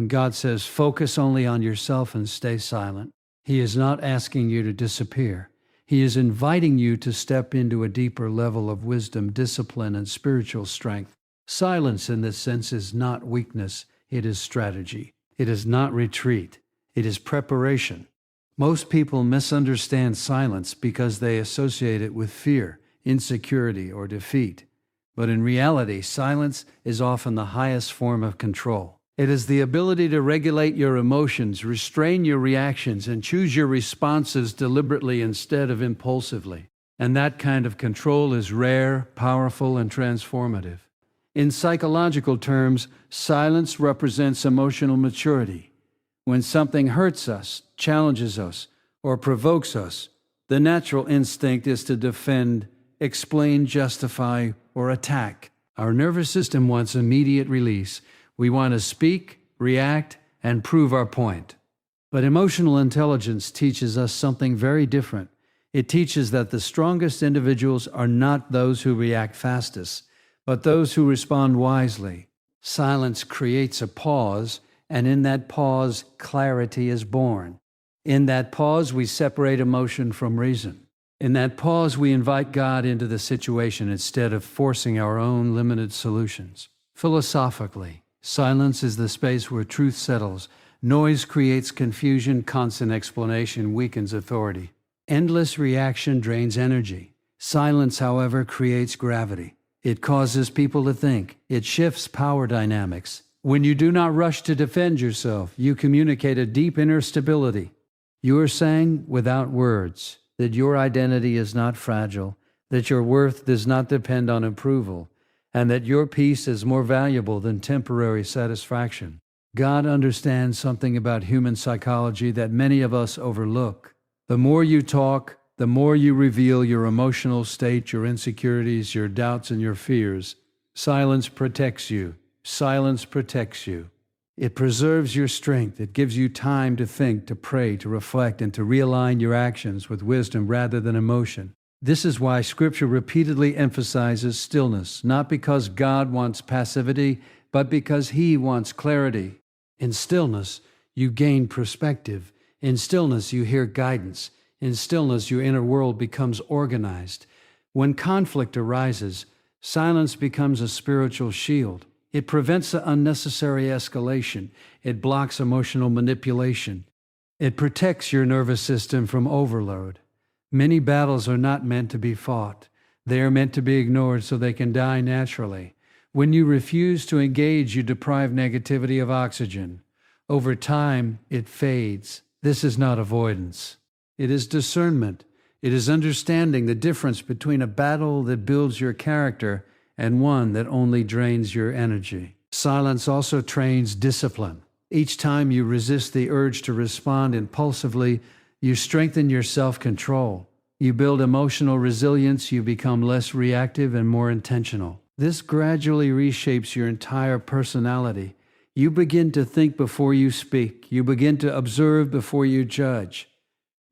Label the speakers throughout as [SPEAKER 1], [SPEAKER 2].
[SPEAKER 1] when God says, focus only on yourself and stay silent. He is not asking you to disappear. He is inviting you to step into a deeper level of wisdom, discipline, and spiritual strength. Silence in this sense is not weakness, it is strategy. It is not retreat, it is preparation. Most people misunderstand silence because they associate it with fear, insecurity, or defeat. But in reality, silence is often the highest form of control. It is the ability to regulate your emotions, restrain your reactions, and choose your responses deliberately instead of impulsively. And that kind of control is rare, powerful, and transformative. In psychological terms, silence represents emotional maturity. When something hurts us, challenges us, or provokes us, the natural instinct is to defend, explain, justify, or attack. Our nervous system wants immediate release. We want to speak, react, and prove our point. But emotional intelligence teaches us something very different. It teaches that the strongest individuals are not those who react fastest, but those who respond wisely. Silence creates a pause, and in that pause, clarity is born. In that pause, we separate emotion from reason. In that pause, we invite God into the situation instead of forcing our own limited solutions. Philosophically, silence is the space where truth settles. Noise creates confusion, constant explanation weakens authority. Endless reaction drains energy. Silence, however, creates gravity. It causes people to think. It shifts power dynamics. When you do not rush to defend yourself, you communicate a deep inner stability. You are saying, without words, that your identity is not fragile, that your worth does not depend on approval, and that your peace is more valuable than temporary satisfaction. God understands something about human psychology that many of us overlook. The more you talk, the more you reveal your emotional state, your insecurities, your doubts, and your fears. Silence protects you. Silence protects you. It preserves your strength. It gives you time to think, to pray, to reflect, and to realign your actions with wisdom rather than emotion. This is why Scripture repeatedly emphasizes stillness, not because God wants passivity, but because He wants clarity. In stillness, you gain perspective. In stillness, you hear guidance. In stillness, your inner world becomes organized. When conflict arises, silence becomes a spiritual shield. It prevents unnecessary escalation. It blocks emotional manipulation. It protects your nervous system from overload. Many battles are not meant to be fought. They are meant to be ignored so they can die naturally. When you refuse to engage, you deprive negativity of oxygen. Over time, it fades. This is not avoidance. It is discernment. It is understanding the difference between a battle that builds your character and one that only drains your energy. Silence also trains discipline. Each time you resist the urge to respond impulsively, you strengthen your self-control. You build emotional resilience, you become less reactive and more intentional. This gradually reshapes your entire personality. You begin to think before you speak. You begin to observe before you judge.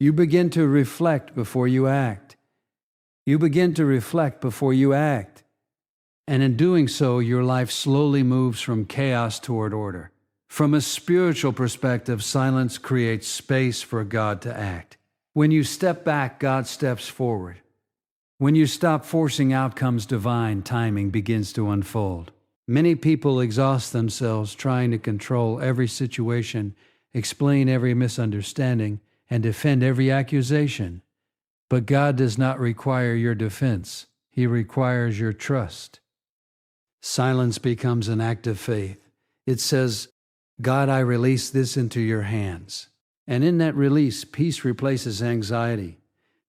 [SPEAKER 1] You begin to reflect before you act. You begin to reflect before you act. And in doing so, your life slowly moves from chaos toward order. From a spiritual perspective, silence creates space for God to act. When you step back, God steps forward. When you stop forcing outcomes, divine timing begins to unfold. Many people exhaust themselves trying to control every situation, explain every misunderstanding, and defend every accusation. But God does not require your defense. He requires your trust. Silence becomes an act of faith. It says, God, I release this into your hands. And in that release, peace replaces anxiety.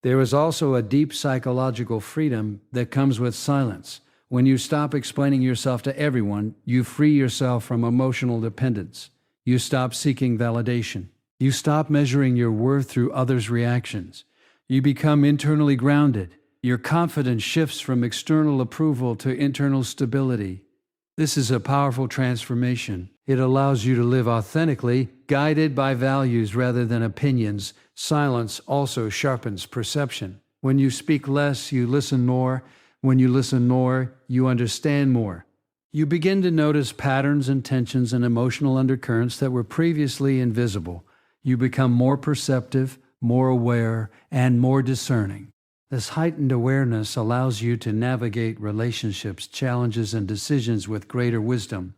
[SPEAKER 1] There is also a deep psychological freedom that comes with silence. When you stop explaining yourself to everyone, you free yourself from emotional dependence. You stop seeking validation. You stop measuring your worth through others' reactions. You become internally grounded. Your confidence shifts from external approval to internal stability. This is a powerful transformation. It allows you to live authentically, guided by values rather than opinions. Silence also sharpens perception. When you speak less, you listen more. When you listen more, you understand more. You begin to notice patterns and tensions and emotional undercurrents that were previously invisible. You become more perceptive, more aware, and more discerning. This heightened awareness allows you to navigate relationships, challenges, and decisions with greater wisdom.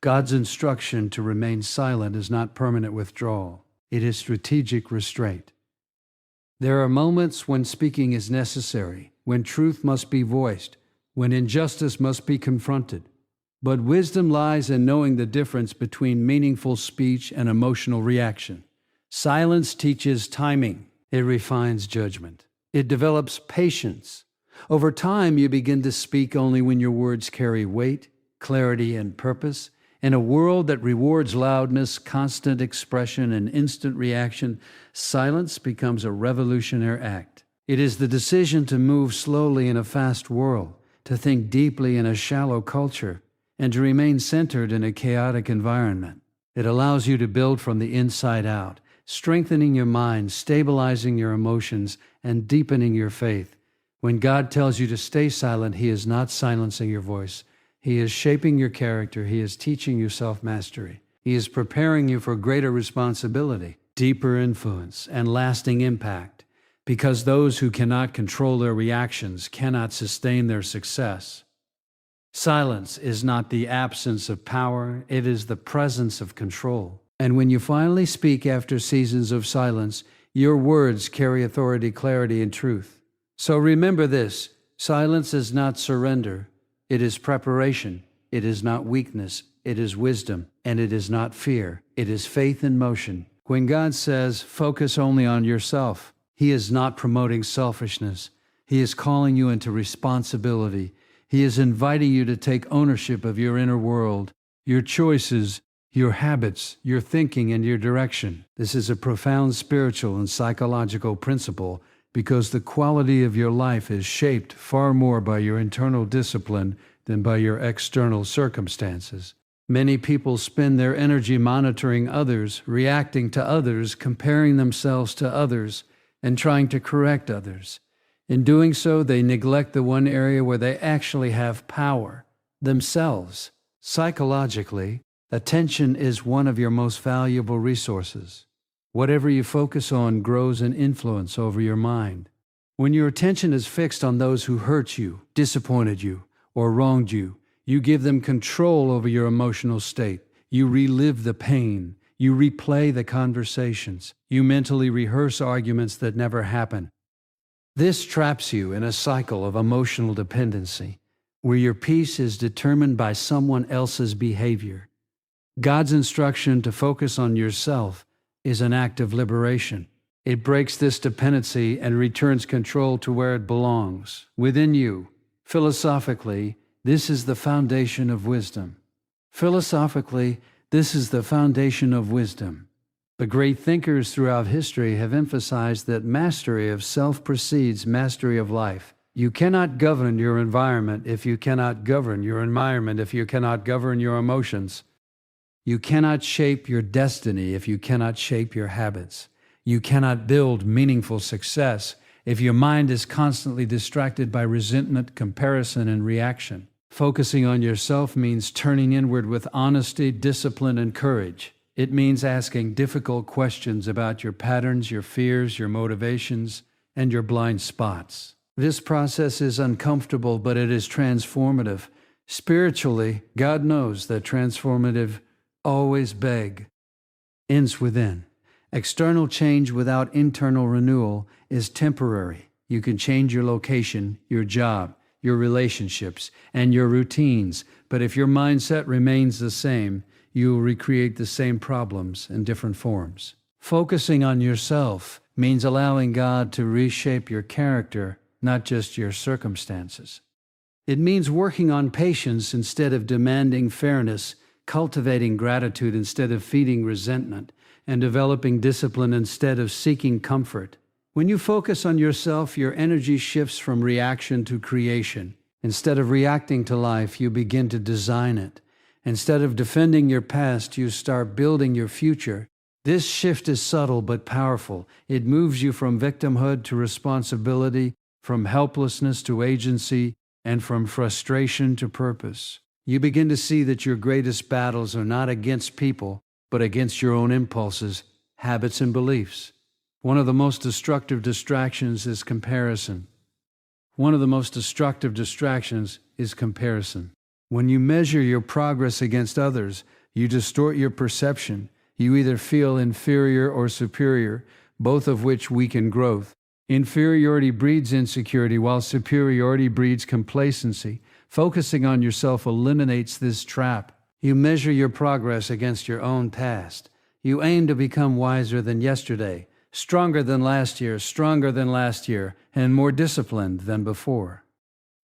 [SPEAKER 1] God's instruction to remain silent is not permanent withdrawal. It is strategic restraint. There are moments when speaking is necessary, when truth must be voiced, when injustice must be confronted. But wisdom lies in knowing the difference between meaningful speech and emotional reaction. Silence teaches timing. It refines judgment. It develops patience. Over time, you begin to speak only when your words carry weight, clarity, and purpose. In a world that rewards loudness, constant expression, and instant reaction, silence becomes a revolutionary act. It is the decision to move slowly in a fast world, to think deeply in a shallow culture, and to remain centered in a chaotic environment. It allows you to build from the inside out, strengthening your mind, stabilizing your emotions, and deepening your faith. When God tells you to stay silent, He is not silencing your voice. He is shaping your character. He is teaching you self-mastery. He is preparing you for greater responsibility, deeper influence, and lasting impact, because those who cannot control their reactions cannot sustain their success. Silence is not the absence of power, it is the presence of control. And when you finally speak after seasons of silence, your words carry authority, clarity, and truth. So remember this: silence is not surrender. It is preparation. It is not weakness. It is wisdom. And it is not fear. It is faith in motion. When God says, focus only on yourself, He is not promoting selfishness. He is calling you into responsibility. He is inviting you to take ownership of your inner world, your choices, your habits, your thinking, and your direction. This is a profound spiritual and psychological principle because the quality of your life is shaped far more by your internal discipline than by your external circumstances. Many people spend their energy monitoring others, reacting to others, comparing themselves to others, and trying to correct others. In doing so, they neglect the one area where they actually have power, themselves. Psychologically, attention is one of your most valuable resources. Whatever you focus on grows in influence over your mind. When your attention is fixed on those who hurt you, disappointed you, or wronged you, you give them control over your emotional state. You relive the pain. You replay the conversations. You mentally rehearse arguments that never happen. This traps you in a cycle of emotional dependency, where your peace is determined by someone else's behavior. God's instruction to focus on yourself is an act of liberation. It breaks this dependency and returns control to where it belongs, within you. Philosophically, this is the foundation of wisdom. Philosophically, this is the foundation of wisdom. The great thinkers throughout history have emphasized that mastery of self precedes mastery of life. You cannot govern your environment if you cannot govern your environment, if you cannot govern your emotions. You cannot shape your destiny if you cannot shape your habits. You cannot build meaningful success if your mind is constantly distracted by resentment, comparison, and reaction. Focusing on yourself means turning inward with honesty, discipline, and courage. It means asking difficult questions about your patterns, your fears, your motivations, and your blind spots. This process is uncomfortable, but it is transformative. Spiritually, God knows that transformative always ends within. External change without internal renewal is temporary. You can change your location, your job, your relationships, and your routines, but if your mindset remains the same, you will recreate the same problems in different forms. Focusing on yourself means allowing God to reshape your character, not just your circumstances. It means working on patience instead of demanding fairness, cultivating gratitude instead of feeding resentment, and developing discipline instead of seeking comfort. When you focus on yourself, your energy shifts from reaction to creation. Instead of reacting to life, you begin to design it. Instead of defending your past, you start building your future. This shift is subtle but powerful. It moves you from victimhood to responsibility, from helplessness to agency, and from frustration to purpose. You begin to see that your greatest battles are not against people, but against your own impulses, habits, and beliefs. One of the most destructive distractions is comparison. One of the most destructive distractions is comparison. When you measure your progress against others, you distort your perception. You either feel inferior or superior, both of which weaken growth. Inferiority breeds insecurity, while superiority breeds complacency. Focusing on yourself eliminates this trap. You measure your progress against your own past. You aim to become wiser than yesterday, stronger than last year, and more disciplined than before.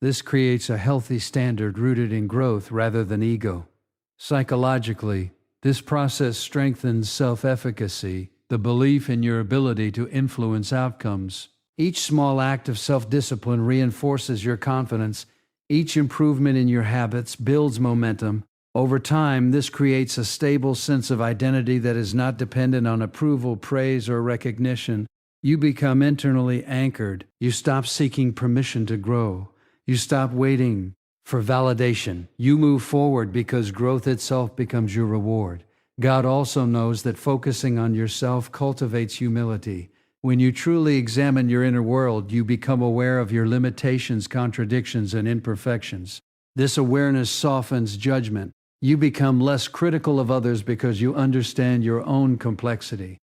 [SPEAKER 1] This creates a healthy standard rooted in growth rather than ego. Psychologically, this process strengthens self-efficacy, the belief in your ability to influence outcomes. Each small act of self-discipline reinforces your confidence. Each improvement in your habits builds momentum. Over time, this creates a stable sense of identity that is not dependent on approval, praise, or recognition. You become internally anchored. You stop seeking permission to grow. You stop waiting for validation. You move forward because growth itself becomes your reward. God also knows that focusing on yourself cultivates humility. When you truly examine your inner world, you become aware of your limitations, contradictions, and imperfections. This awareness softens judgment. You become less critical of others because you understand your own complexity.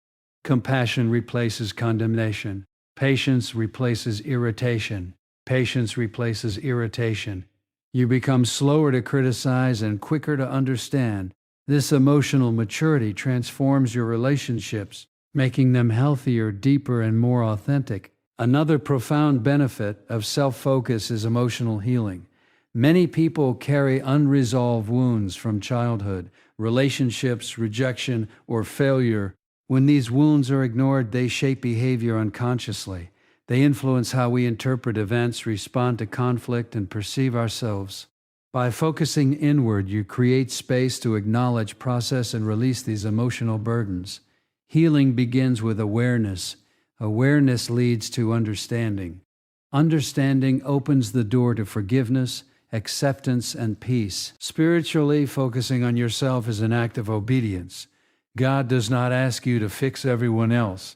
[SPEAKER 1] Compassion replaces condemnation. Patience replaces irritation. Patience replaces irritation. You become slower to criticize and quicker to understand. This emotional maturity transforms your relationships, making them healthier, deeper, and more authentic. Another profound benefit of self-focus is emotional healing. Many people carry unresolved wounds from childhood, relationships, rejection, or failure. When these wounds are ignored, they shape behavior unconsciously. They influence how we interpret events, respond to conflict, and perceive ourselves. By focusing inward, you create space to acknowledge, process, and release these emotional burdens. Healing begins with awareness. Awareness leads to understanding. Understanding opens the door to forgiveness, acceptance, and peace. Spiritually, focusing on yourself is an act of obedience. God does not ask you to fix everyone else.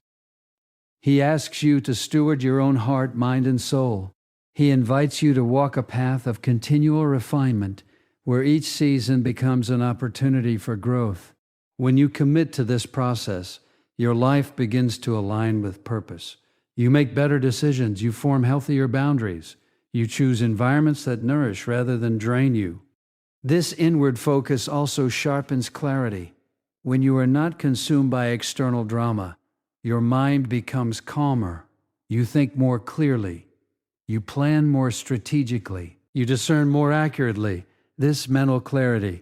[SPEAKER 1] He asks you to steward your own heart, mind, and soul. He invites you to walk a path of continual refinement, where each season becomes an opportunity for growth. When you commit to this process, your life begins to align with purpose. You make better decisions. You form healthier boundaries. You choose environments that nourish rather than drain you. This inward focus also sharpens clarity. When you are not consumed by external drama, your mind becomes calmer. You think more clearly. You plan more strategically. You discern more accurately. This mental clarity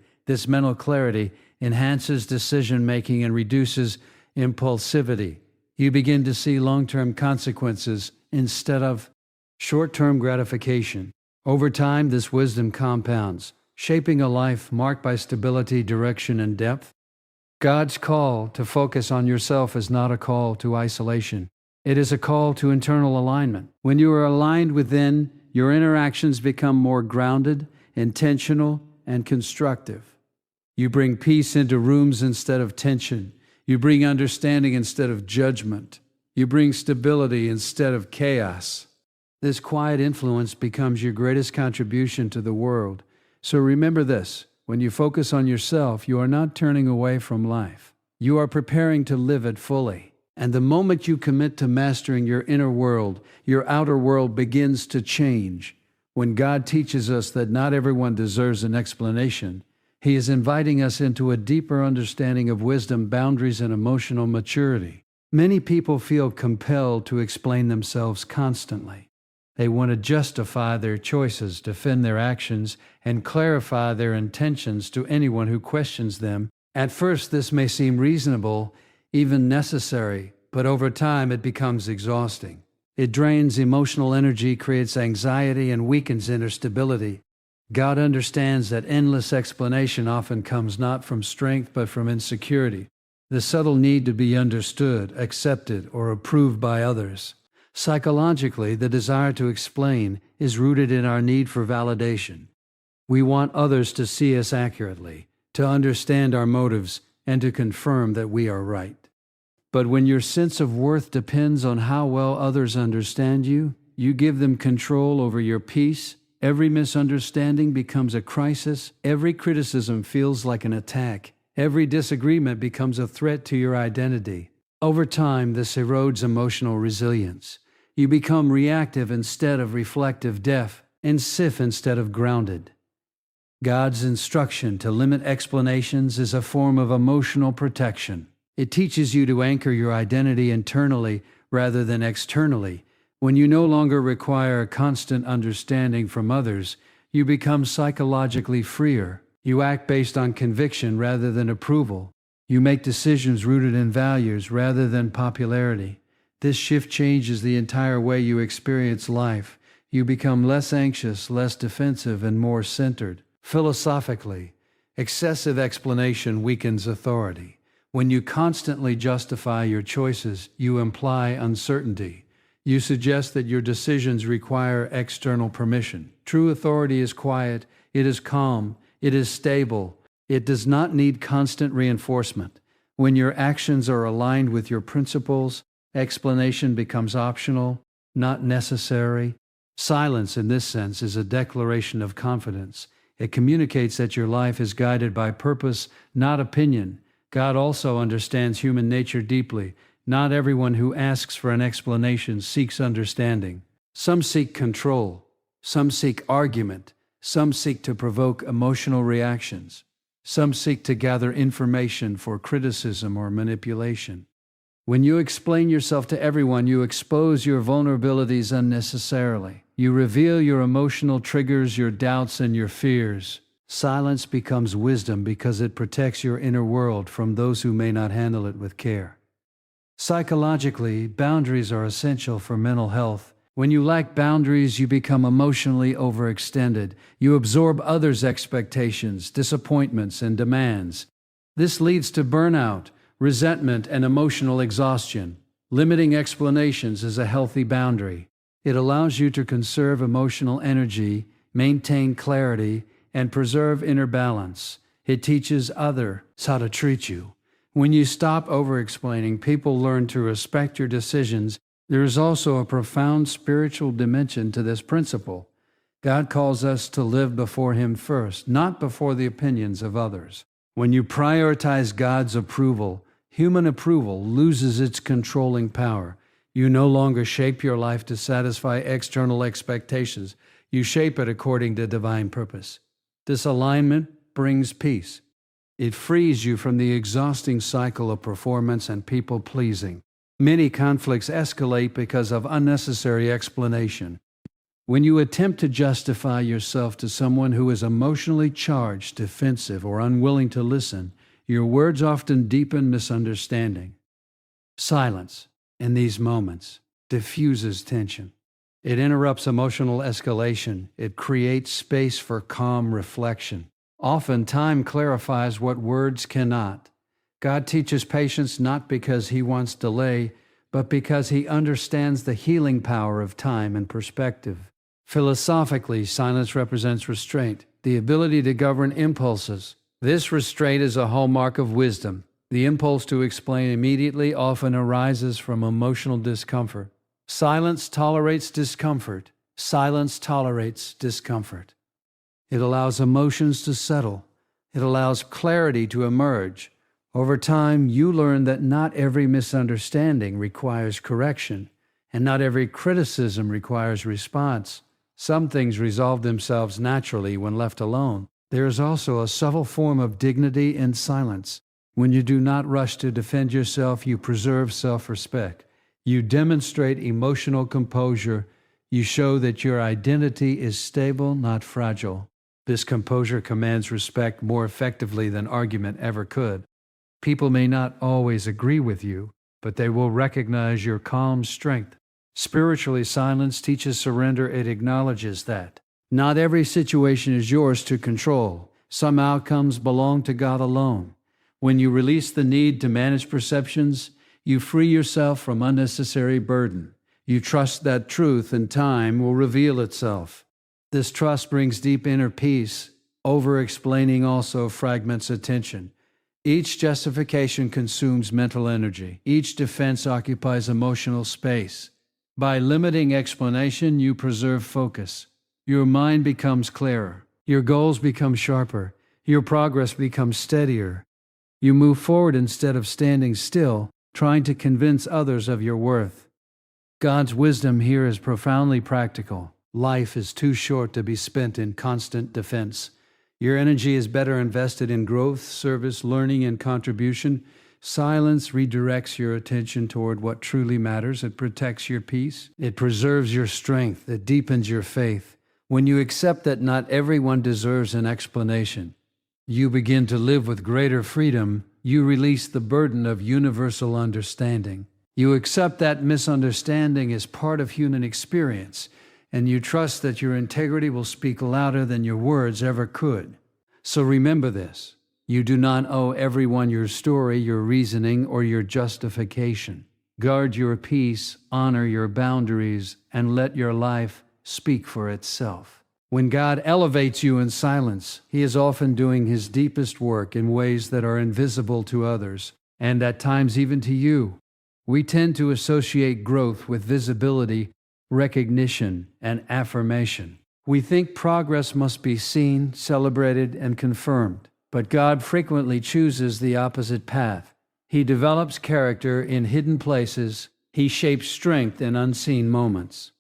[SPEAKER 1] enhances decision-making and reduces impulsivity. You begin to see long-term consequences instead of short-term gratification. Over time, this wisdom compounds, shaping a life marked by stability, direction, and depth. God's call to focus on yourself is not a call to isolation. It is a call to internal alignment. When you are aligned within, your interactions become more grounded, intentional, and constructive. You bring peace into rooms instead of tension. You bring understanding instead of judgment. You bring stability instead of chaos. This quiet influence becomes your greatest contribution to the world. So remember this, when you focus on yourself, you are not turning away from life. You are preparing to live it fully. And the moment you commit to mastering your inner world, your outer world begins to change. When God teaches us that not everyone deserves an explanation, He is inviting us into a deeper understanding of wisdom, boundaries, and emotional maturity. Many people feel compelled to explain themselves constantly. They want to justify their choices, defend their actions, and clarify their intentions to anyone who questions them. At first, this may seem reasonable, even necessary, but over time it becomes exhausting. It drains emotional energy, creates anxiety, and weakens inner stability. God understands that endless explanation often comes not from strength but from insecurity, the subtle need to be understood, accepted, or approved by others. Psychologically, the desire to explain is rooted in our need for validation. We want others to see us accurately, to understand our motives, and to confirm that we are right. But when your sense of worth depends on how well others understand you, you give them control over your peace. Every misunderstanding becomes a crisis. Every criticism feels like an attack. Every disagreement becomes a threat to your identity. Over time, this erodes emotional resilience. You become reactive instead of reflective, deaf and stiff instead of grounded. God's instruction to limit explanations is a form of emotional protection. It teaches you to anchor your identity internally rather than externally. When you no longer require constant understanding from others, you become psychologically freer. You act based on conviction rather than approval. You make decisions rooted in values rather than popularity. This shift changes the entire way you experience life. You become less anxious, less defensive, and more centered. Philosophically, excessive explanation weakens authority. When you constantly justify your choices, you imply uncertainty. You suggest that your decisions require external permission. True authority is quiet, it is calm, it is stable. It does not need constant reinforcement. When your actions are aligned with your principles, explanation becomes optional, not necessary. Silence, in this sense, is a declaration of confidence. It communicates that your life is guided by purpose, not opinion. God also understands human nature deeply. Not everyone who asks for an explanation seeks understanding. Some seek control. Some seek argument. Some seek to provoke emotional reactions. Some seek to gather information for criticism or manipulation. When you explain yourself to everyone, you expose your vulnerabilities unnecessarily. You reveal your emotional triggers, your doubts, and your fears. Silence becomes wisdom because it protects your inner world from those who may not handle it with care. Psychologically, boundaries are essential for mental health. When you lack boundaries, you become emotionally overextended. You absorb others' expectations, disappointments, and demands. This leads to burnout, resentment, and emotional exhaustion. Limiting explanations is a healthy boundary. It allows you to conserve emotional energy, maintain clarity, and preserve inner balance. It teaches others how to treat you. When you stop over-explaining, people learn to respect your decisions. There is also a profound spiritual dimension to this principle. God calls us to live before Him first, not before the opinions of others. When you prioritize God's approval, human approval loses its controlling power. You no longer shape your life to satisfy external expectations. You shape it according to divine purpose. This alignment brings peace. It frees you from the exhausting cycle of performance and people-pleasing. Many conflicts escalate because of unnecessary explanation. When you attempt to justify yourself to someone who is emotionally charged, defensive, or unwilling to listen, your words often deepen misunderstanding. Silence, in these moments, diffuses tension. It interrupts emotional escalation. It creates space for calm reflection. Often, time clarifies what words cannot. God teaches patience not because He wants delay, but because He understands the healing power of time and perspective. Philosophically, silence represents restraint, the ability to govern impulses. This restraint is a hallmark of wisdom. The impulse to explain immediately often arises from emotional discomfort. Silence tolerates discomfort. Silence tolerates discomfort. It allows emotions to settle. It allows clarity to emerge. Over time, you learn that not every misunderstanding requires correction, and not every criticism requires response. Some things resolve themselves naturally when left alone. There is also a subtle form of dignity in silence. When you do not rush to defend yourself, you preserve self-respect. You demonstrate emotional composure. You show that your identity is stable, not fragile. This composure commands respect more effectively than argument ever could. People may not always agree with you, but they will recognize your calm strength. Spiritually, silence teaches surrender. It acknowledges that not every situation is yours to control. Some outcomes belong to God alone. When you release the need to manage perceptions, you free yourself from unnecessary burden. You trust that truth and time will reveal itself. This trust brings deep inner peace. Over-explaining also fragments attention. Each justification consumes mental energy. Each defense occupies emotional space. By limiting explanation, you preserve focus. Your mind becomes clearer. Your goals become sharper. Your progress becomes steadier. You move forward instead of standing still, trying to convince others of your worth. God's wisdom here is profoundly practical. Life is too short to be spent in constant defense. Your energy is better invested in growth, service, learning, and contribution. Silence redirects your attention toward what truly matters. It protects your peace. It preserves your strength. It deepens your faith. When you accept that not everyone deserves an explanation, you begin to live with greater freedom. You release the burden of universal understanding. You accept that misunderstanding is part of human experience, and you trust that your integrity will speak louder than your words ever could. So remember this: you do not owe everyone your story, your reasoning, or your justification. Guard your peace, honor your boundaries, and let your life speak for itself. When God elevates you in silence, He is often doing His deepest work in ways that are invisible to others, and at times even to you. We tend to associate growth with visibility, recognition, and affirmation. We think progress must be seen, celebrated, and confirmed. But God frequently chooses the opposite path. He develops character in hidden places. He shapes strength in unseen moments.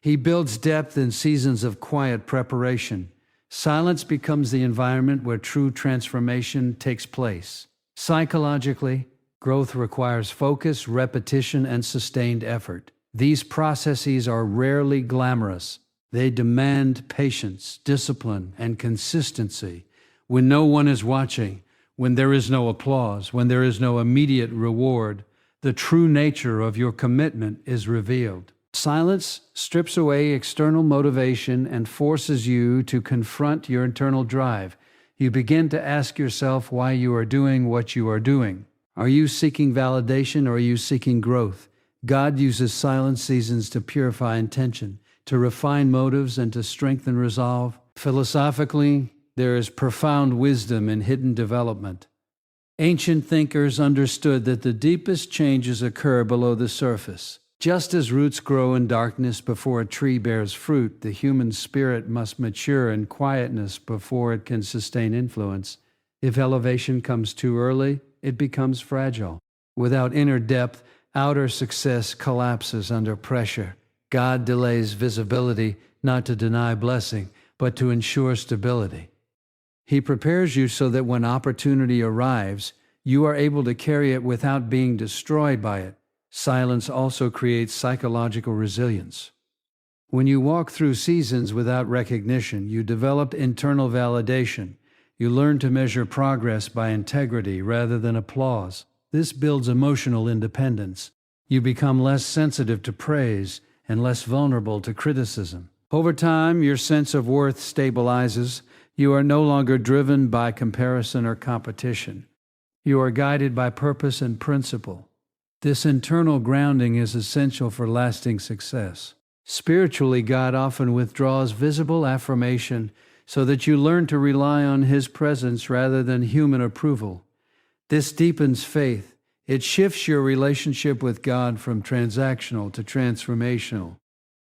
[SPEAKER 1] He builds depth in seasons of quiet preparation. Silence becomes the environment where true transformation takes place. Psychologically, growth requires focus, repetition, and sustained effort. These processes are rarely glamorous. They demand patience, discipline, and consistency. When no one is watching, when there is no applause, when there is no immediate reward, the true nature of your commitment is revealed. Silence strips away external motivation and forces you to confront your internal drive. You begin to ask yourself why you are doing what you are doing. Are you seeking validation or are you seeking growth? God uses silent seasons to purify intention, to refine motives, and to strengthen resolve. Philosophically, there is profound wisdom in hidden development. Ancient thinkers understood that the deepest changes occur below the surface. Just as roots grow in darkness before a tree bears fruit, the human spirit must mature in quietness before it can sustain influence. If elevation comes too early, it becomes fragile. Without inner depth, outer success collapses under pressure. God delays visibility not to deny blessing, but to ensure stability. He prepares you so that when opportunity arrives, you are able to carry it without being destroyed by it. Silence also creates psychological resilience. When you walk through seasons without recognition, you develop internal validation. You learn to measure progress by integrity rather than applause. This builds emotional independence. You become less sensitive to praise and less vulnerable to criticism. Over time, your sense of worth stabilizes. You are no longer driven by comparison or competition. You are guided by purpose and principle. This internal grounding is essential for lasting success. Spiritually, God often withdraws visible affirmation so that you learn to rely on His presence rather than human approval. This deepens faith. It shifts your relationship with God from transactional to transformational.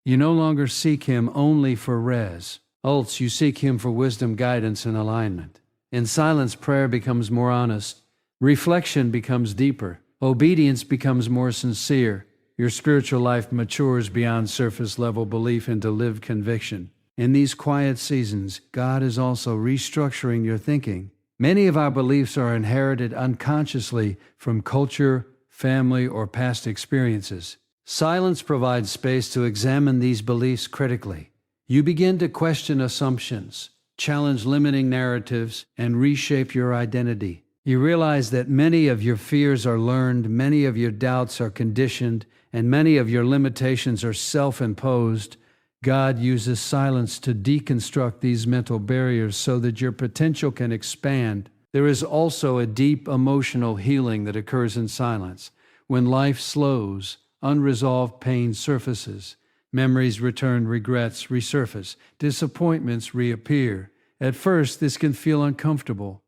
[SPEAKER 1] You no longer seek Him only for results. You seek Him for wisdom, guidance, and alignment. In silence, prayer becomes more honest. Reflection becomes deeper. Obedience becomes more sincere. Your spiritual life matures beyond surface-level belief into lived conviction. In these quiet seasons, God is also restructuring your thinking. Many of our beliefs are inherited unconsciously from culture, family, or past experiences. Silence provides space to examine these beliefs critically. You begin to question assumptions, challenge limiting narratives, and reshape your identity. You realize that many of your fears are learned, many of your doubts are conditioned, and many of your limitations are self-imposed. God uses silence to deconstruct these mental barriers so that your potential can expand. There is also a deep emotional healing that occurs in silence. When life slows, unresolved pain surfaces. Memories return, regrets resurface, disappointments reappear. At first, this can feel uncomfortable,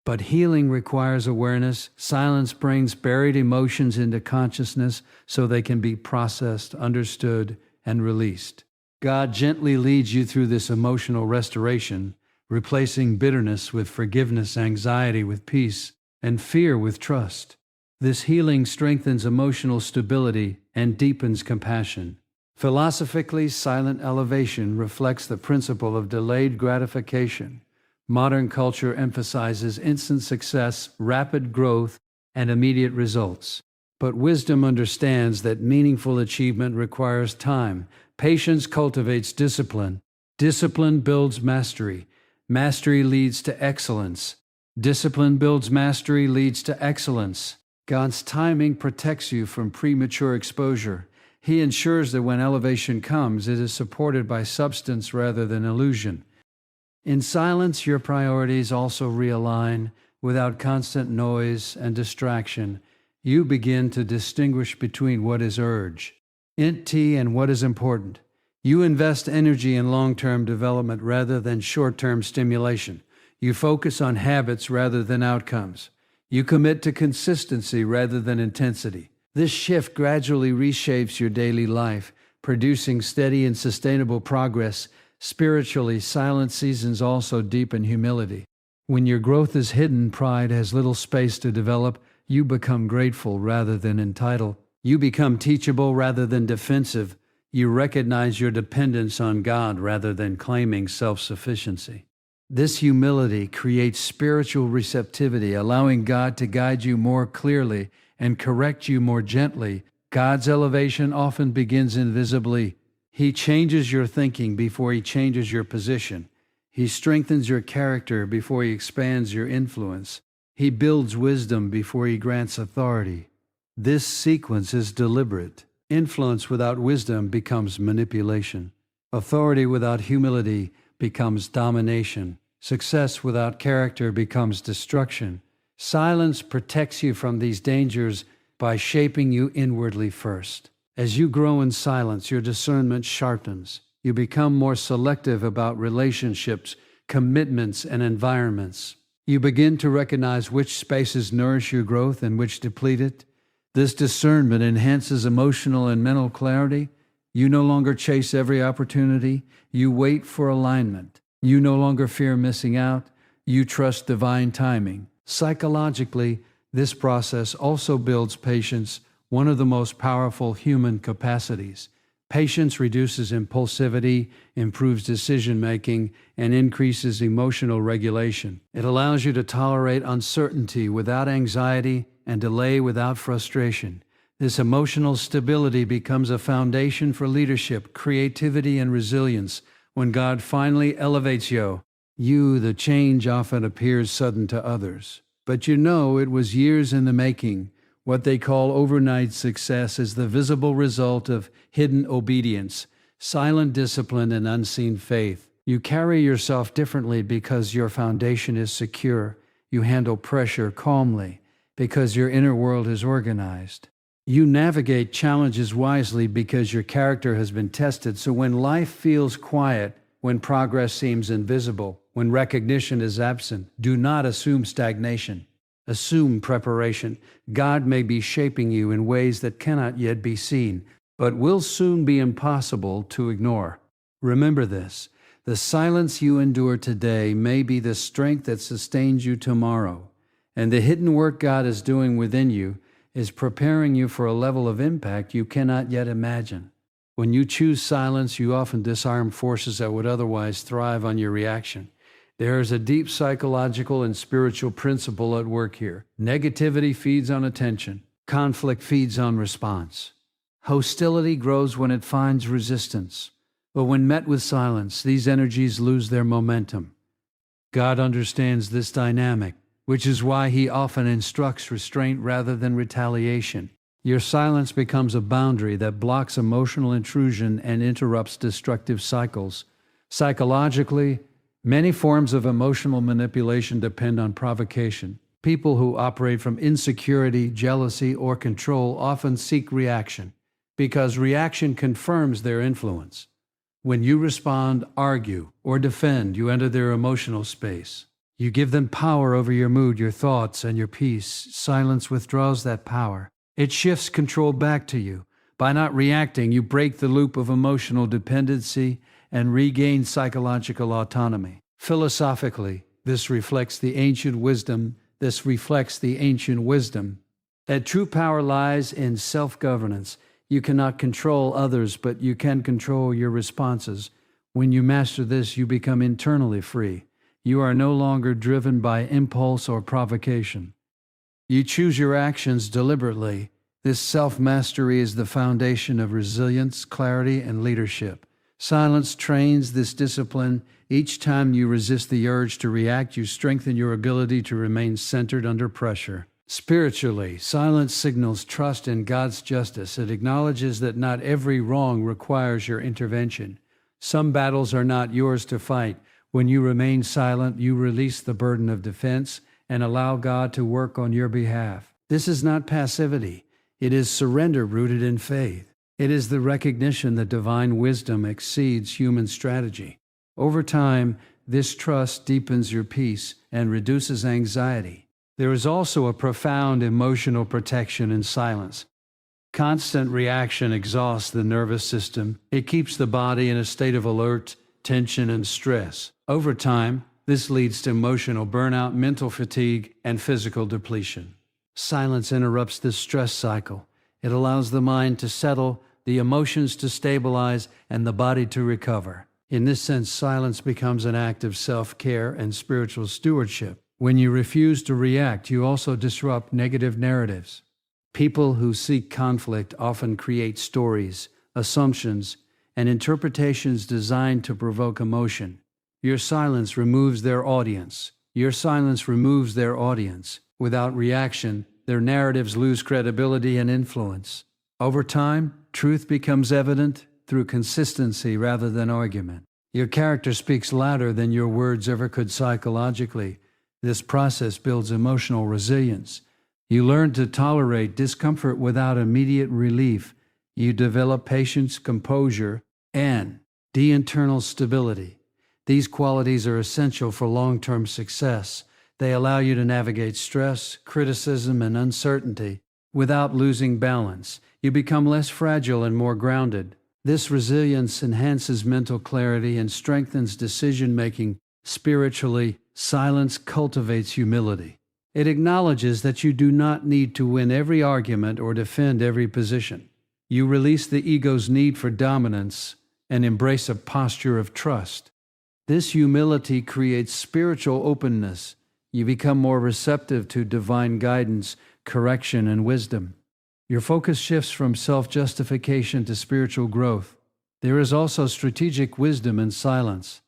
[SPEAKER 1] but healing requires awareness. Silence brings buried emotions into consciousness so they can be processed, understood, and released. God gently leads you through this emotional restoration, replacing bitterness with forgiveness, anxiety with peace, and fear with trust. This healing strengthens emotional stability and deepens compassion. Philosophically, silent elevation reflects the principle of delayed gratification. Modern culture emphasizes instant success, rapid growth, and immediate results. But wisdom understands that meaningful achievement requires time. Patience cultivates discipline. Discipline builds mastery. Mastery leads to excellence. Discipline builds mastery, leads to excellence. God's timing protects you from premature exposure. He ensures that when elevation comes, it is supported by substance rather than illusion. In silence, your priorities also realign. Without constant noise and distraction, you begin to distinguish between what is urge, and what is important. You invest energy in long-term development rather than short-term stimulation. You focus on habits rather than outcomes. You commit to consistency rather than intensity. This shift gradually reshapes your daily life, producing steady and sustainable progress. Spiritually, silent seasons also deepen humility. When your growth is hidden, pride has little space to develop. You become grateful rather than entitled. You become teachable rather than defensive. You recognize your dependence on God rather than claiming self-sufficiency. This humility creates spiritual receptivity, allowing God to guide you more clearly and correct you more gently. God's elevation often begins invisibly. He changes your thinking before He changes your position. He strengthens your character before He expands your influence. He builds wisdom before He grants authority. This sequence is deliberate. Influence without wisdom becomes manipulation. Authority without humility becomes domination. Success without character becomes destruction. Silence protects you from these dangers by shaping you inwardly first. As you grow in silence, your discernment sharpens. You become more selective about relationships, commitments, and environments. You begin to recognize which spaces nourish your growth and which deplete it. This discernment enhances emotional and mental clarity. You no longer chase every opportunity. You wait for alignment. You no longer fear missing out. You trust divine timing. Psychologically, this process also builds patience, one of the most powerful human capacities. Patience reduces impulsivity, improves decision-making, and increases emotional regulation. It allows you to tolerate uncertainty without anxiety and delay without frustration. This emotional stability becomes a foundation for leadership, creativity, and resilience. When God finally elevates you, the change often appears sudden to others. But you know it was years in the making. What they call overnight success is the visible result of hidden obedience, silent discipline, and unseen faith. You carry yourself differently because your foundation is secure. You handle pressure calmly because your inner world is organized. You navigate challenges wisely because your character has been tested. So when life feels quiet, when progress seems invisible, when recognition is absent, do not assume stagnation. Assume preparation. God may be shaping you in ways that cannot yet be seen, but will soon be impossible to ignore. Remember this: the silence you endure today may be the strength that sustains you tomorrow, and the hidden work God is doing within you is preparing you for a level of impact you cannot yet imagine. When you choose silence, you often disarm forces that would otherwise thrive on your reaction. There is a deep psychological and spiritual principle at work here. Negativity feeds on attention. Conflict feeds on response. Hostility grows when it finds resistance. But when met with silence, these energies lose their momentum. God understands this dynamic, which is why He often instructs restraint rather than retaliation. Your silence becomes a boundary that blocks emotional intrusion and interrupts destructive cycles. Psychologically, many forms of emotional manipulation depend on provocation. People who operate from insecurity, jealousy, or control often seek reaction, because reaction confirms their influence. When you respond, argue, or defend, you enter their emotional space. You give them power over your mood, your thoughts, and your peace. Silence withdraws that power. It shifts control back to you. By not reacting, you break the loop of emotional dependency and regain psychological autonomy. Philosophically, this reflects the ancient wisdom that true power lies in self-governance. You cannot control others, but you can control your responses. When you master this, you become internally free. You are no longer driven by impulse or provocation. You choose your actions deliberately. This self-mastery is the foundation of resilience, clarity, and leadership. Silence trains this discipline. Each time you resist the urge to react, you strengthen your ability to remain centered under pressure. Spiritually, silence signals trust in God's justice. It acknowledges that not every wrong requires your intervention. Some battles are not yours to fight. When you remain silent, you release the burden of defense and allow God to work on your behalf. This is not passivity. It is surrender rooted in faith. It is the recognition that divine wisdom exceeds human strategy. Over time, this trust deepens your peace and reduces anxiety. There is also a profound emotional protection in silence. Constant reaction exhausts the nervous system. It keeps the body in a state of alert, tension, and stress. Over time, this leads to emotional burnout, mental fatigue, and physical depletion. Silence interrupts this stress cycle. It allows the mind to settle, the emotions to stabilize, and the body to recover. In this sense, silence becomes an act of self-care and spiritual stewardship. When you refuse to react, you also disrupt negative narratives. People who seek conflict often create stories, assumptions, and interpretations designed to provoke emotion. Your silence removes their audience. Without reaction, their narratives lose credibility and influence. Over time, truth becomes evident through consistency rather than argument. Your character speaks louder than your words ever could psychologically. This process builds emotional resilience. You learn to tolerate discomfort without immediate relief. You develop patience, composure, and internal stability. These qualities are essential for long-term success. They allow you to navigate stress, criticism, and uncertainty without losing balance. You become less fragile and more grounded. This resilience enhances mental clarity and strengthens decision-making. Spiritually, silence cultivates humility. It acknowledges that you do not need to win every argument or defend every position. You release the ego's need for dominance and embrace a posture of trust. This humility creates spiritual openness. You become more receptive to divine guidance, correction, and wisdom. Your focus shifts from self-justification to spiritual growth. There is also strategic wisdom in silence.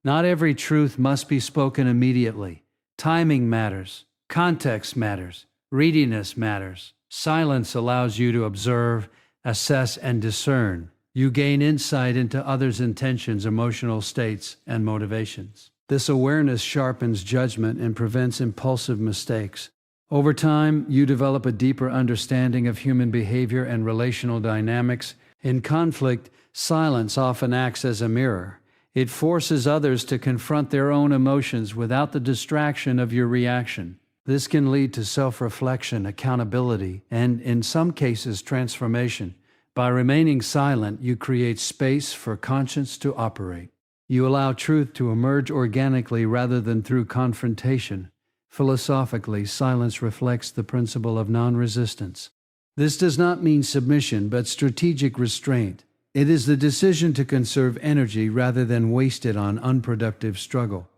[SPEAKER 1] Not every truth must be spoken immediately. Timing matters. Context matters. Readiness matters. Silence allows you to observe, assess, and discern. You gain insight into others' intentions, emotional states, and motivations. This awareness sharpens judgment and prevents impulsive mistakes. Over time, you develop a deeper understanding of human behavior and relational dynamics. In conflict, silence often acts as a mirror. It forces others to confront their own emotions without the distraction of your reaction. This can lead to self-reflection, accountability, and, in some cases, transformation. By remaining silent, you create space for conscience to operate. You allow truth to emerge organically rather than through confrontation. Philosophically, silence reflects the principle of non-resistance. This does not mean submission, but strategic restraint. It is the decision to conserve energy rather than waste it on unproductive struggle.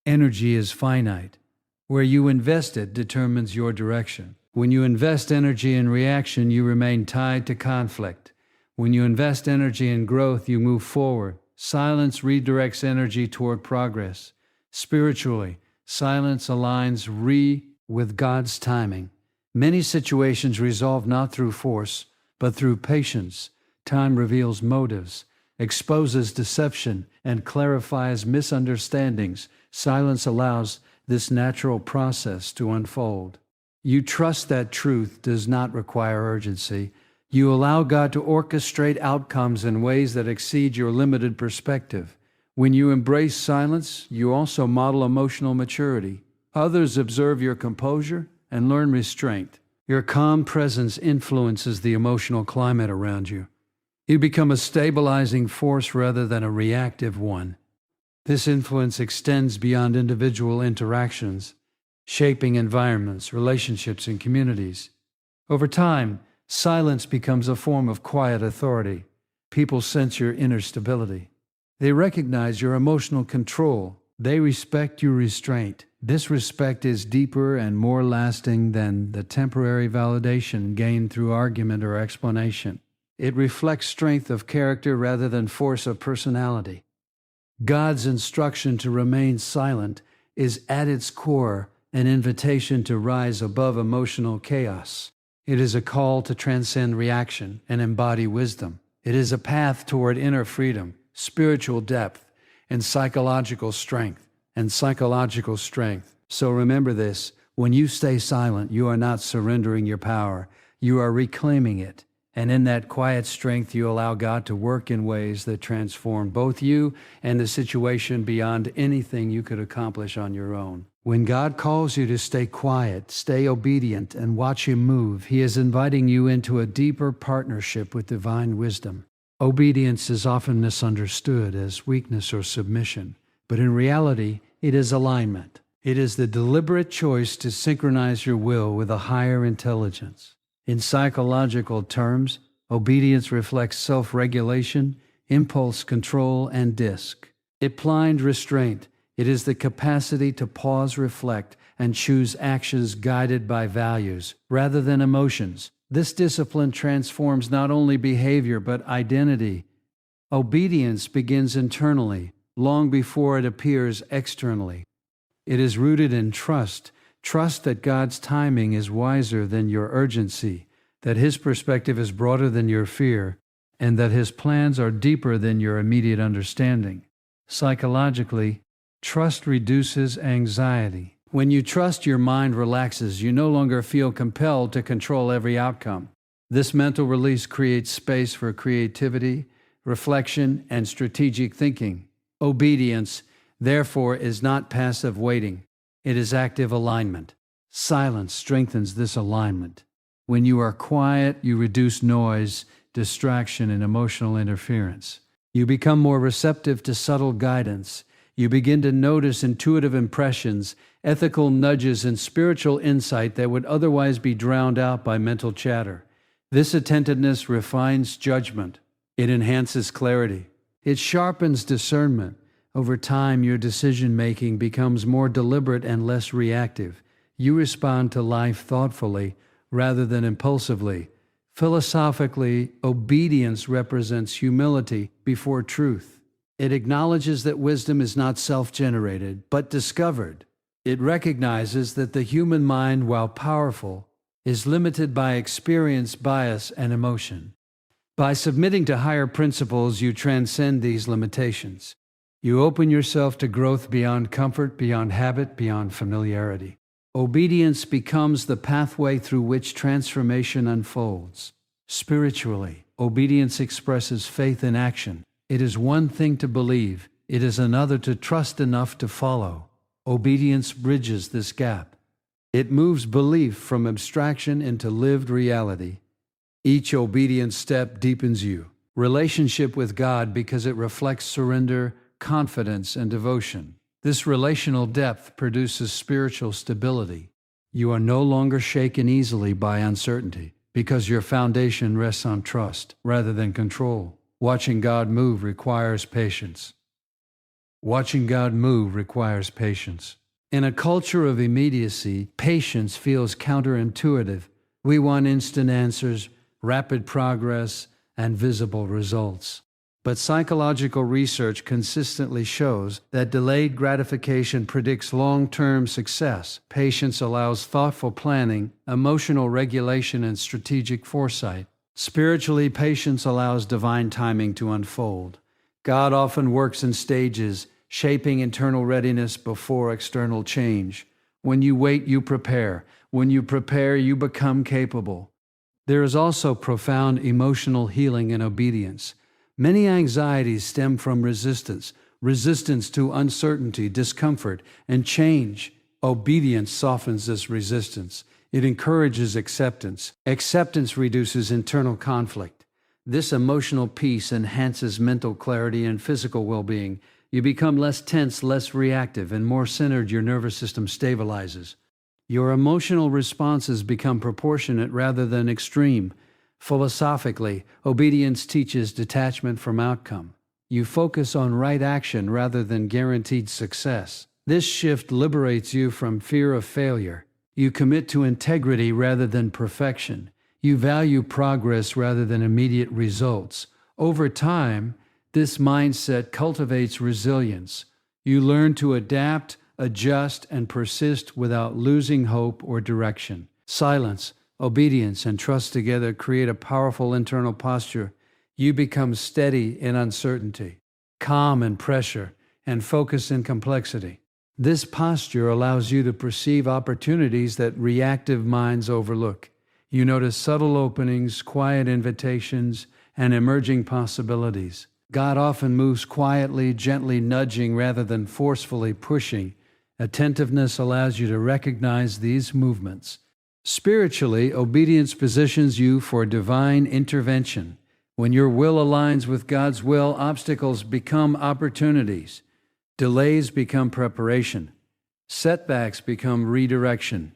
[SPEAKER 1] Energy is finite. Where you invest it determines your direction. When you invest energy in reaction, you remain tied to conflict. When you invest energy in growth, you move forward. Silence redirects energy toward progress. Spiritually, silence aligns with God's timing. Many situations resolve not through force, but through patience. Time reveals motives, exposes deception, and clarifies misunderstandings. Silence allows this natural process to unfold. You trust that truth does not require urgency. You allow God to orchestrate outcomes in ways that exceed your limited perspective. When you embrace silence, you also model emotional maturity. Others observe your composure and learn restraint. Your calm presence influences the emotional climate around you. You become a stabilizing force rather than a reactive one. This influence extends beyond individual interactions, shaping environments, relationships, and communities. Over time, silence becomes a form of quiet authority. People sense your inner stability. They recognize your emotional control. They respect your restraint. This respect is deeper and more lasting than the temporary validation gained through argument or explanation. It reflects strength of character rather than force of personality. God's instruction to remain silent is at its core an invitation to rise above emotional chaos. It is a call to transcend reaction and embody wisdom. It is a path toward inner freedom, spiritual depth, and psychological strength. So remember this, when you stay silent, you are not surrendering your power. You are reclaiming it. And in that quiet strength, you allow God to work in ways that transform both you and the situation beyond anything you could accomplish on your own. When God calls you to stay quiet, stay obedient, and watch Him move, He is inviting you into a deeper partnership with divine wisdom. Obedience is often misunderstood as weakness or submission, but in reality, it is alignment. It is the deliberate choice to synchronize your will with a higher intelligence. In psychological terms, obedience reflects self-regulation, impulse control, and disciplined restraint. It is the capacity to pause, reflect, and choose actions guided by values rather than emotions. This discipline transforms not only behavior but identity. Obedience begins internally, long before it appears externally. It is rooted in trust that God's timing is wiser than your urgency, that His perspective is broader than your fear, and that His plans are deeper than your immediate understanding. Psychologically, trust reduces anxiety. When you trust, your mind relaxes. You no longer feel compelled to control every outcome. This mental release creates space for creativity, reflection, and strategic thinking. Obedience, therefore, is not passive waiting. It is active alignment. Silence strengthens this alignment. When you are quiet, you reduce noise, distraction, and emotional interference. You become more receptive to subtle guidance. You begin to notice intuitive impressions, ethical nudges, and spiritual insight that would otherwise be drowned out by mental chatter. This attentiveness refines judgment. It enhances clarity. It sharpens discernment. Over time, your decision-making becomes more deliberate and less reactive. You respond to life thoughtfully rather than impulsively. Philosophically, obedience represents humility before truth. It acknowledges that wisdom is not self-generated, but discovered. It recognizes that the human mind, while powerful, is limited by experience, bias, and emotion. By submitting to higher principles, you transcend these limitations. You open yourself to growth beyond comfort, beyond habit, beyond familiarity. Obedience becomes the pathway through which transformation unfolds. Spiritually, obedience expresses faith in action. It is one thing to believe, it is another to trust enough to follow. Obedience bridges this gap. It moves belief from abstraction into lived reality. Each obedient step deepens you. Relationship with God because it reflects surrender, confidence, and devotion. This relational depth produces spiritual stability. You are no longer shaken easily by uncertainty because your foundation rests on trust rather than control. Watching God move requires patience. In a culture of immediacy, patience feels counterintuitive. We want instant answers, rapid progress, and visible results. But psychological research consistently shows that delayed gratification predicts long-term success. Patience allows thoughtful planning, emotional regulation, and strategic foresight. Spiritually, patience allows divine timing to unfold. God often works in stages, shaping internal readiness before external change. When you wait, you prepare. When you prepare, you become capable. There is also profound emotional healing in obedience. Many anxieties stem from resistance to uncertainty, discomfort, and change. Obedience softens this resistance. It encourages acceptance. Acceptance reduces internal conflict. This emotional peace enhances mental clarity and physical well-being. You become less tense, less reactive, and more centered. Your nervous system stabilizes. Your emotional responses become proportionate rather than extreme. Philosophically, obedience teaches detachment from outcome. You focus on right action rather than guaranteed success. This shift liberates you from fear of failure. You commit to integrity rather than perfection. You value progress rather than immediate results. Over time, this mindset cultivates resilience. You learn to adapt, adjust, and persist without losing hope or direction. Silence, obedience, and trust together create a powerful internal posture. You become steady in uncertainty, calm in pressure, and focus in complexity. This posture allows you to perceive opportunities that reactive minds overlook. You notice subtle openings, quiet invitations, and emerging possibilities. God often moves quietly, gently nudging rather than forcefully pushing. Attentiveness allows you to recognize these movements. Spiritually, obedience positions you for divine intervention. When your will aligns with God's will, obstacles become opportunities. Delays become preparation. Setbacks become redirection.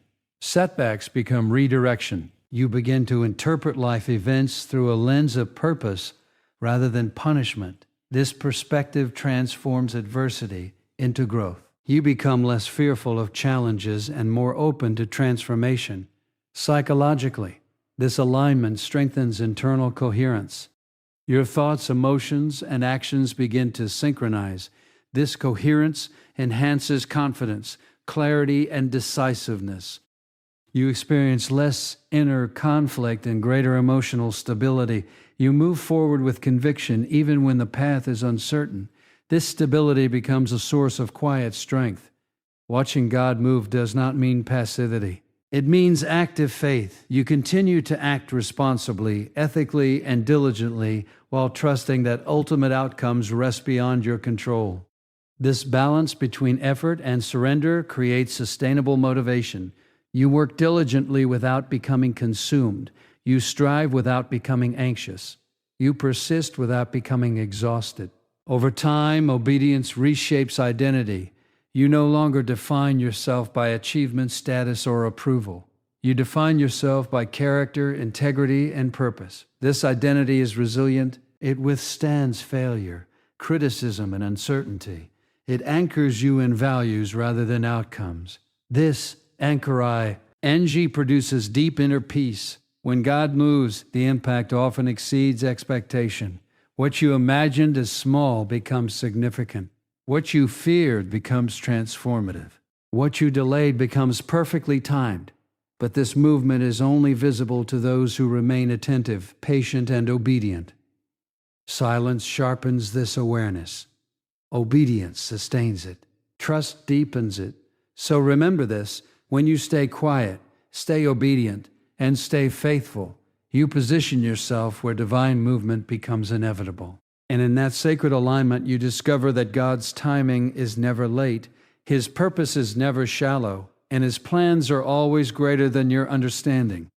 [SPEAKER 1] You begin to interpret life events through a lens of purpose rather than punishment. This perspective transforms adversity into growth. You become less fearful of challenges and more open to transformation. Psychologically, this alignment strengthens internal coherence. Your thoughts, emotions, and actions begin to synchronize. This coherence enhances confidence, clarity, and decisiveness. You experience less inner conflict and greater emotional stability. You move forward with conviction even when the path is uncertain. This stability becomes a source of quiet strength. Watching God move does not mean passivity. It means active faith. You continue to act responsibly, ethically, and diligently while trusting that ultimate outcomes rest beyond your control. This balance between effort and surrender creates sustainable motivation. You work diligently without becoming consumed. You strive without becoming anxious. You persist without becoming exhausted. Over time, obedience reshapes identity. You no longer define yourself by achievement, status, or approval. You define yourself by character, integrity, and purpose. This identity is resilient. It withstands failure, criticism, and uncertainty. It anchors you in values rather than outcomes. This anchorai, NG, produces deep inner peace. When God moves, the impact often exceeds expectation. What you imagined as small becomes significant. What you feared becomes transformative. What you delayed becomes perfectly timed. But this movement is only visible to those who remain attentive, patient, and obedient. Silence sharpens this awareness. Obedience sustains it. Trust deepens it. So remember this: when you stay quiet, stay obedient, and stay faithful, you position yourself where divine movement becomes inevitable. And in that sacred alignment, you discover that God's timing is never late, His purpose is never shallow, and His plans are always greater than your understanding.